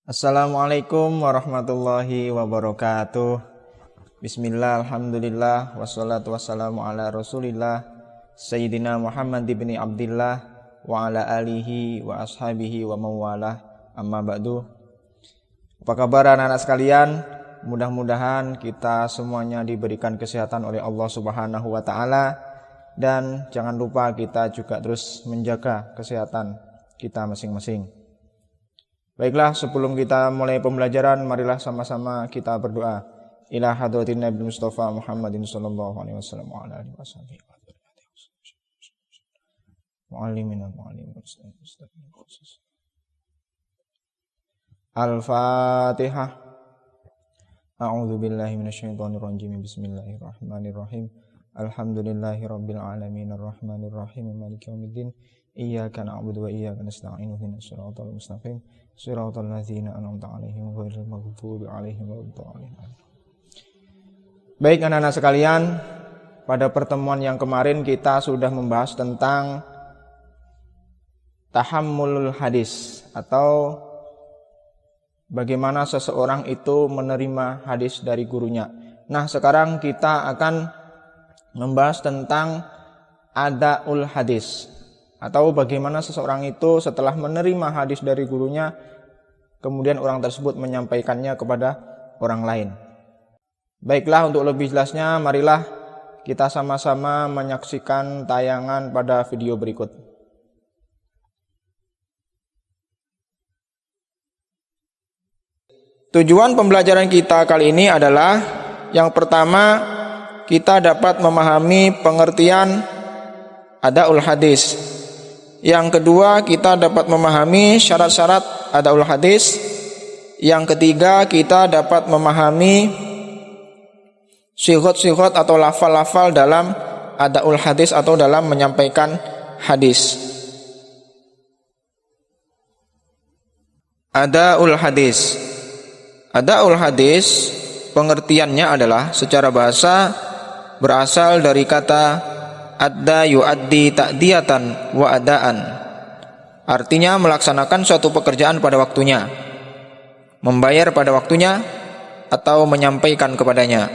Assalamualaikum warahmatullahi wabarakatuh. Bismillah, alhamdulillah, wassalatu wassalamu ala rasulillah Sayyidina Muhammad ibn Abdillah wa ala alihi wa ashabihi wa mawalah, amma ba'du. Apa kabar anak-anak sekalian? Mudah-mudahan kita semuanya diberikan kesehatan oleh Allah Subhanahu wa ta'ala. Dan jangan lupa kita juga terus menjaga kesehatan kita masing-masing. Baiklah, sebelum kita mulai pembelajaran, marilah sama-sama kita berdoa. Ila hadratin Nabi Mustafa Muhammadin sallallahu alaihi wasallam wa ala alihi wasallam. Muallimina muallim Al-Fatihah. A'udzu billahi minasyaitonir rajim. Bismillahirrahmanirrahim. Alhamdulillahirabbil alamin arrahmanir rahim maliki yaumiddin. Iyyaka na'budu wa iyyaka nasta'in ihdinas siratal mustaqim siratal ladzina an'amta 'alaihim ghairil maghdubi 'alaihim waladdallin. Baik anak-anak sekalian, pada pertemuan yang kemarin kita sudah membahas tentang tahammulul hadis atau bagaimana seseorang itu menerima hadis dari gurunya. Nah, sekarang kita akan membahas tentang adaul hadis atau bagaimana seseorang itu setelah menerima hadis dari gurunya, kemudian orang tersebut menyampaikannya kepada orang lain. Baiklah, untuk lebih jelasnya, marilah kita sama-sama menyaksikan tayangan pada video berikut. Tujuan pembelajaran kita kali ini adalah yang pertama, kita dapat memahami pengertian adaul hadis. Yang kedua, kita dapat memahami syarat-syarat adaul hadis. Yang ketiga, kita dapat memahami sighot-sighot atau lafal-lafal dalam adaul hadis atau dalam menyampaikan hadis. Adaul hadis. Adaul hadis pengertiannya adalah secara bahasa berasal dari kata adda yu'addi ta'diyatan wa adaan. Artinya melaksanakan suatu pekerjaan pada waktunya, membayar pada waktunya, atau menyampaikan kepadanya.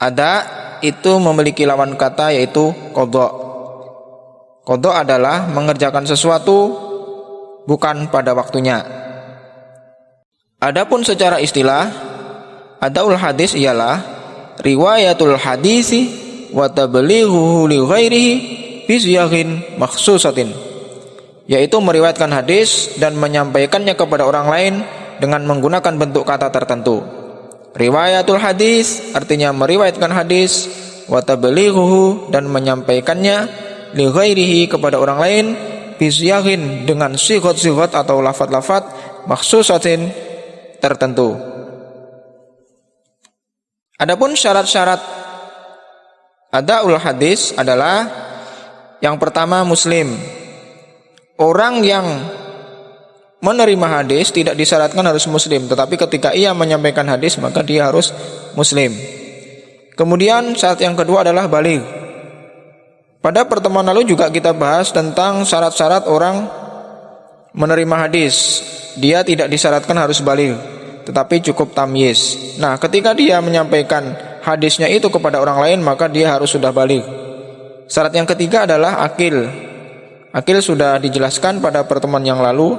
Ada itu memiliki lawan kata yaitu qadha. Qadha adalah mengerjakan sesuatu bukan pada waktunya. Adapun secara istilah, adaul hadis ialah riwayatul hadisi wa tablighuhu li ghairihi bi siyaghin makhsusatin, yaitu meriwayatkan hadis dan menyampaikannya kepada orang lain dengan menggunakan bentuk kata tertentu. Riwayatul hadis artinya meriwayatkan hadis, wa tablighuhu dan menyampaikannya, li ghairihi kepada orang lain, bi siyaghin dengan sighot-sighot atau lafaz-lafaz makhsusatin tertentu. Adapun syarat-syarat adaul hadis adalah yang pertama muslim. Orang yang menerima hadis tidak disyaratkan harus muslim, tetapi ketika ia menyampaikan hadis maka dia harus muslim. Kemudian syarat yang kedua adalah baligh. Pada pertemuan lalu juga kita bahas tentang syarat-syarat orang menerima hadis. Dia tidak disyaratkan harus baligh, tetapi cukup tamyiz. Nah, ketika dia menyampaikan hadisnya itu kepada orang lain maka dia harus sudah baligh. Syarat yang ketiga adalah akil. Akil sudah dijelaskan pada pertemuan yang lalu.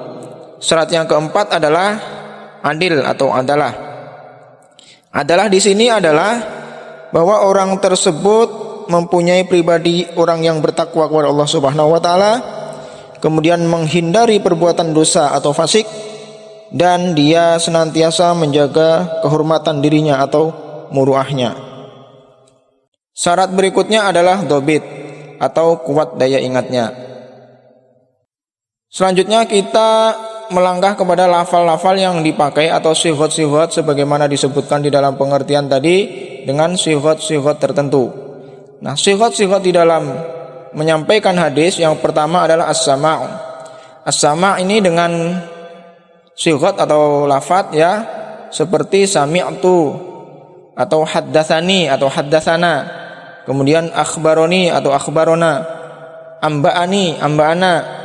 Syarat yang keempat adalah adil atau adalah. Adalah di sini adalah bahwa orang tersebut mempunyai pribadi orang yang bertakwa kepada Allah Subhanahu wa taala, kemudian menghindari perbuatan dosa atau fasik, dan dia senantiasa menjaga kehormatan dirinya atau muruahnya. Syarat berikutnya adalah dobit atau kuat daya ingatnya. Selanjutnya kita melangkah kepada lafal-lafal yang dipakai atau sighot-sighot sebagaimana disebutkan di dalam pengertian tadi dengan sighot-sighot tertentu. Nah, sighot-sighot di dalam menyampaikan hadis yang pertama adalah as-sama'. As-sama' ini dengan sighot atau lafaz ya seperti sami'tu atau haddatsani atau haddatsana, kemudian akhbaroni atau akhbarona, amba'ani amba'ana.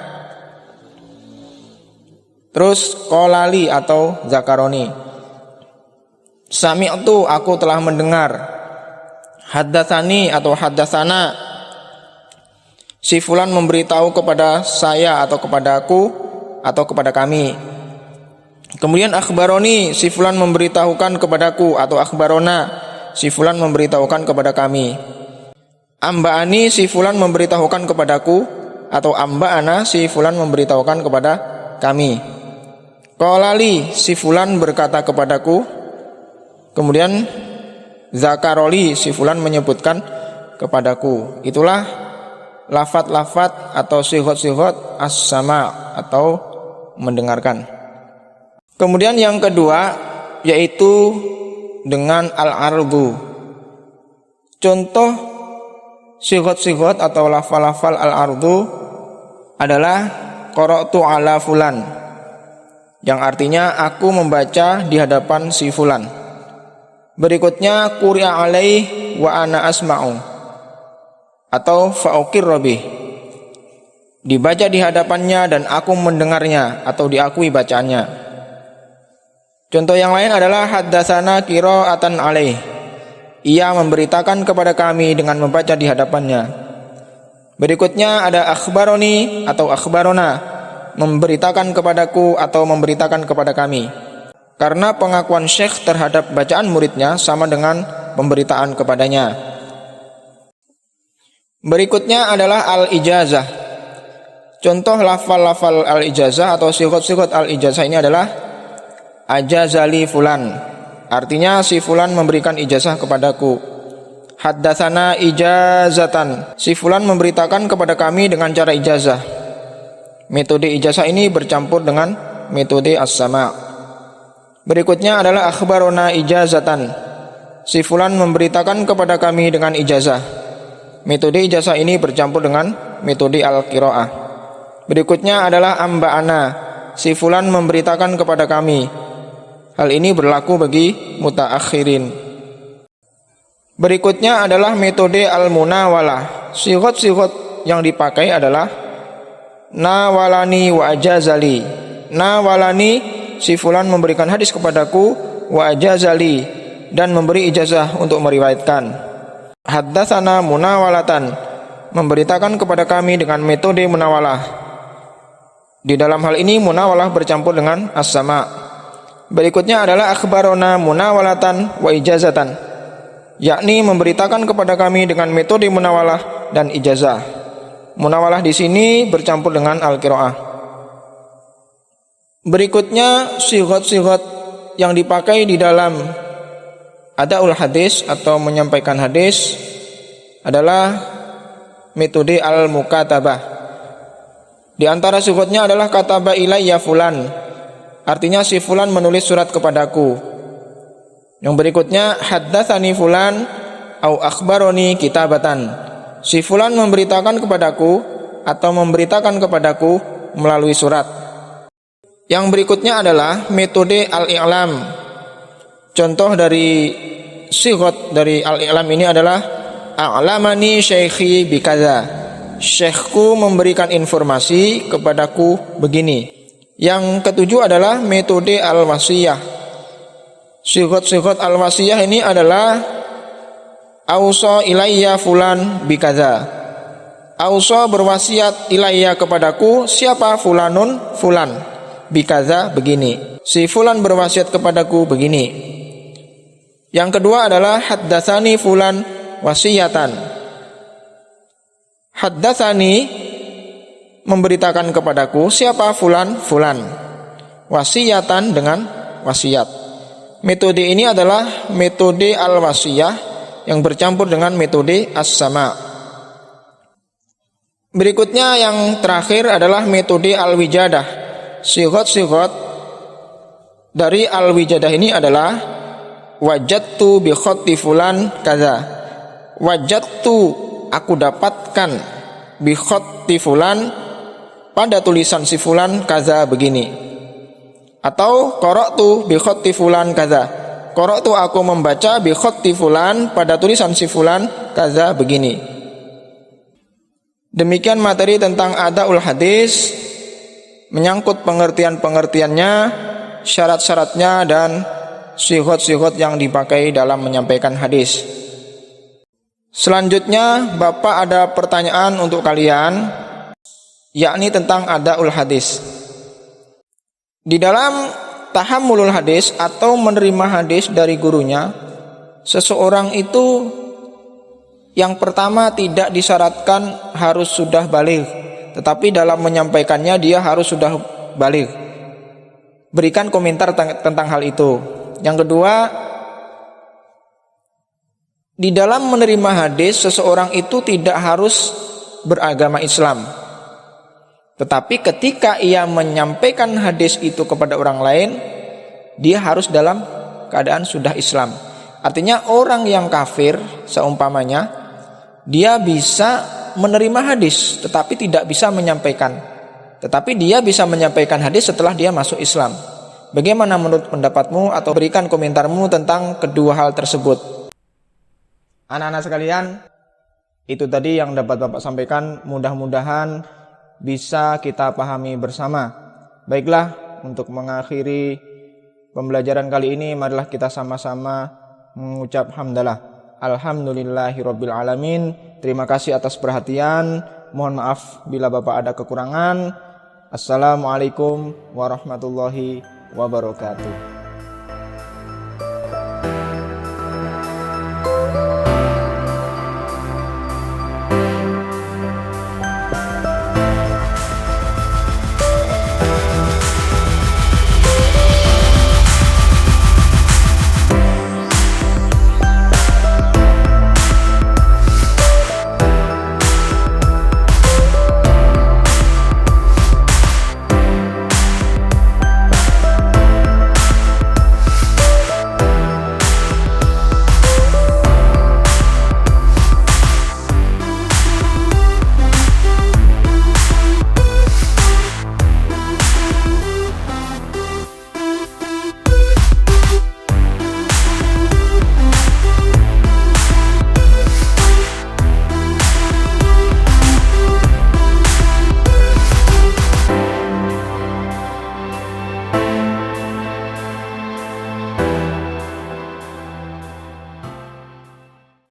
Terus qolali atau zakaroni. Sami'tu, aku telah mendengar. Haddatsani atau haddatsana, si fulan memberitahu kepada saya atau kepadaku atau kepada kami. Kemudian akhbaroni, si fulan memberitahukan kepadaku, atau akhbarona, si fulan memberitahukan kepada kami. Amba'ani, si fulan memberitahukan kepadaku, atau amba'ana, si fulan memberitahukan kepada kami. Qolali, si fulan berkata kepadaku. Kemudian zakaroli, si fulan menyebutkan kepadaku. Itulah lafat-lafat atau sighot-sighot as-sama' atau mendengarkan. Kemudian yang kedua yaitu dengan al-ardu. Contoh sighot-sighot atau lafal-lafal al-ardu adalah qara'tu ala fulan, yang artinya aku membaca di hadapan si fulan. Berikutnya quri'a alaih wa ana asma'u atau fa'uqirra bih, dibaca di hadapannya dan aku mendengarnya atau diakui bacaannya. Contoh yang lain adalah haddatsana qira'atan alaih, ia memberitakan kepada kami dengan membaca di hadapannya. Berikutnya ada akhbaroni atau akhbarona, memberitakan kepadaku atau memberitakan kepada kami. Karena pengakuan syekh terhadap bacaan muridnya sama dengan pemberitaan kepadanya. Berikutnya adalah al-ijazah. Contoh lafal-lafal al-ijazah atau sighot-sighot al-ijazah ini adalah ajazali fulan, artinya si fulan memberikan ijazah kepadaku. Haddatsana ijazatan, si fulan memberitakan kepada kami dengan cara ijazah. Metode ijazah ini bercampur dengan metode as-sama'. Berikutnya adalah akhbarona ijazatan, si fulan memberitakan kepada kami dengan ijazah. Metode ijazah ini bercampur dengan metode al-qiraah. Berikutnya adalah amba'ana, si fulan memberitakan kepada kami. Hal ini berlaku bagi mutaakhirin. Berikutnya adalah metode al-munawalah. Sighot-sighot yang dipakai adalah nawalani wa ajazali. Nawalani, si fulan memberikan hadis kepadaku, wa ajazali, dan memberi ijazah untuk meriwayatkan. Haddatsana munawalatan, memberitakan kepada kami dengan metode munawalah. Di dalam hal ini munawalah bercampur dengan as-sama'. Berikutnya adalah akhbarona munawalatan wa ijazatan, yakni memberitakan kepada kami dengan metode munawalah dan ijazah. Munawalah di sini bercampur dengan al-qiraah. Berikutnya sighot-sighot yang dipakai di dalam adaul hadis atau menyampaikan hadis adalah metode al-mukatabah. Di antara sighotnya adalah kataba ilayya fulan, artinya si fulan menulis surat kepadaku. Yang berikutnya haddatsani fulan au akhbaroni kitabatan, si fulan memberitakan kepadaku atau memberitakan kepadaku melalui surat. Yang berikutnya adalah metode al-i'lam. Contoh dari sighot dari al-i'lam ini adalah a'lamani syaikhi bikaza, syekhku memberikan informasi kepadaku begini. Yang ketujuh adalah metode al-wasiyah. Sighot-sighot al-wasiyah ini adalah ausa ilayya fulan bikaza. Ausa berwasiat ilayya kepadaku, siapa fulanun fulan, bikaza begini, si fulan berwasiat kepadaku begini. Yang kedua adalah haddatsani fulan wasiyatan. Haddatsani memberitakan kepadaku, siapa fulan fulan, wasiyatan dengan wasiat. Metode ini adalah metode al-wasiyah yang bercampur dengan metode as-sama'. Berikutnya yang terakhir adalah metode al-wijadah. Sighot-sighot dari al-wijadah ini adalah wajadtu bi khatti fulan kaza. Wajadtu, aku dapatkan, bi khatti fulan, pada tulisan si fulan kaza begini. Atau qara'tu bi khatti fulan kaza. Qara'tu, aku membaca, bi khatti fulan, pada tulisan si fulan kaza begini. Demikian materi tentang adaul hadis, menyangkut pengertian-pengertiannya, syarat-syaratnya, dan sihot-sihot yang dipakai dalam menyampaikan hadis. Selanjutnya, Bapak ada pertanyaan untuk kalian, yakni tentang adaul hadis. Di dalam tahammulul hadis atau menerima hadis dari gurunya, seseorang itu yang pertama tidak disyaratkan harus sudah baligh, tetapi dalam menyampaikannya dia harus sudah baligh. Berikan komentar tentang hal itu. Yang kedua, di dalam menerima hadis seseorang itu tidak harus beragama Islam, tetapi ketika ia menyampaikan hadis itu kepada orang lain, dia harus dalam keadaan sudah Islam. Artinya orang yang kafir seumpamanya, dia bisa menerima hadis tetapi tidak bisa menyampaikan. Tetapi dia bisa menyampaikan hadis setelah dia masuk Islam. Bagaimana menurut pendapatmu, atau berikan komentarmu tentang kedua hal tersebut. Anak-anak sekalian, itu tadi yang dapat Bapak sampaikan, mudah-mudahan bisa kita pahami bersama. Baiklah, untuk mengakhiri pembelajaran kali ini, marilah kita sama-sama mengucap hamdalah. Alhamdulillahirabbil alamin. Terima kasih atas perhatian. Mohon maaf bila Bapak ada kekurangan. Assalamualaikum warahmatullahi wabarakatuh.